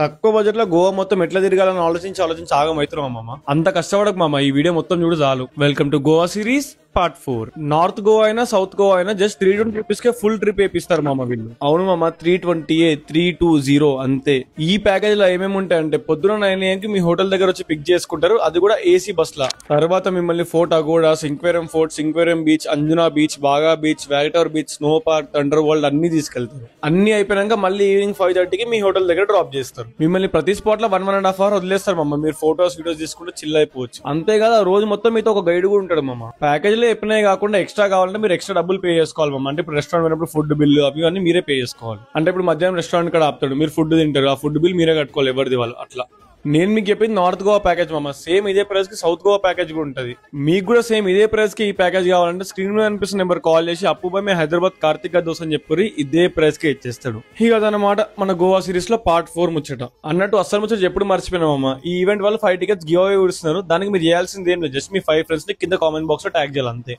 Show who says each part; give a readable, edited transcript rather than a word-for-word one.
Speaker 1: తక్కువ బడ్జెట్ లో గోవా మొత్తం ఎట్లా తిరగాలని ఆలోచించి ఆగమవుతున్నాం మామ. అంత కష్టపడకు మామ, ఈ వీడియో మొత్తం చూడు చాలు. Welcome to Goa series part 4. North Goa అయినా సౌత్ గోవా అయినా జస్ట్ 320 రూపీస్ కే ఫుల్ ట్రిప్ వేపిస్తారు మామ వీళ్ళు. అవును మామ, 320 320 అంతే. ఈ ప్యాకేజ్ లో ఏమేమి ఉంటాయంటే పొద్దున 9 AM కి మీ హోటల్ దగ్గర వచ్చి పిక్ చేసుకుంటారు, అది కూడా ఏసీ బస్ లా. తర్వాత మిమ్మల్ని fort Aguada, Sinquerim fort, Sinquerim beach, Anjuna beach, Baga beach, వ్యాలిటవర్ beach, snow park, thunder world అన్ని తీసుకెళ్తారు. అన్ని అయిపోయాక మళ్ళీ ఈవినింగ్ 5:30కి మీ హోటల్ దగ్గర డ్రాప్ చేస్తారు. మిమ్మల్ని ప్రతి స్పాట్ లో 1.5 hour వదిలేస్తారు మమ్మ. మీరు ఫోటోస్ వీడియోస్ తీసుకుంటే చిల్ అయిపోవచ్చు. అంతేకాదు రోజు మొత్తం మీతో ఒక గైడ్ కూడా ఉంటాడు మమ్మ. ప్యాకేజ్ లో చెప్పినవి కాకుండా ఎక్స్ట్రా కావాలంటే మీరు ఎక్స్ట్రా డబ్బులు పే చేసుకోవాలి మమ్మ. అంటే ఇప్పుడు రెస్టారెంట్ పోయినప్పుడు ఫుడ్ బిల్లు అవి అన్ని మీరే పే చేసుకోవాలి. అంటే ఇప్పుడు మధ్యాహ్నం రెస్టారెంట్ కూడా ఆపుతాడు, మీరు ఫుడ్ తింటారు, ఆ ఫుడ్ బిల్ మీరే కట్టుకోవాలి, ఎవరిది వాళ్ళు. అట్లా నేను మీకు చెప్పింది నార్త్ గోవా ప్యాకేజ్ మామ. సేమ్ ఇదే ప్రైస్ కి సౌత్ గోవా ప్యాకేజ్ కూడా ఉంటుంది. మీకు కూడా సేమ్ ఇదే ప్రైస్ కి ఈ ప్యాకేజ్ కావాలంటే స్క్రీన్ మీద అనిపిస్తున్న నెంబర్ కాల్ చేసి అప్పుపై మేము హైదరాబాద్ కార్తిక్ దోస్ అని చెప్పి ఇదే ప్రైస్ కి ఇచ్చేస్తాడు. ఇక అదనమాట మన గోవా సిరీస్ లో పార్ట్ 4 ముచ్చట. అన్నట్టు అస్సలు ముచ్చట ఎప్పుడు మర్చిపోయినామమ్మా. ఈ ఈవెంట్ వల్ల 5 tickets గివ్ అవే ఇస్తున్నారు. దానికి మీరు చేయాల్సింది ఏం లేదు, జస్ట్ మీ 5 friends ని కింద కామెంట్ బాక్స్ లో ట్యాగ్ చేయాలి అంతే.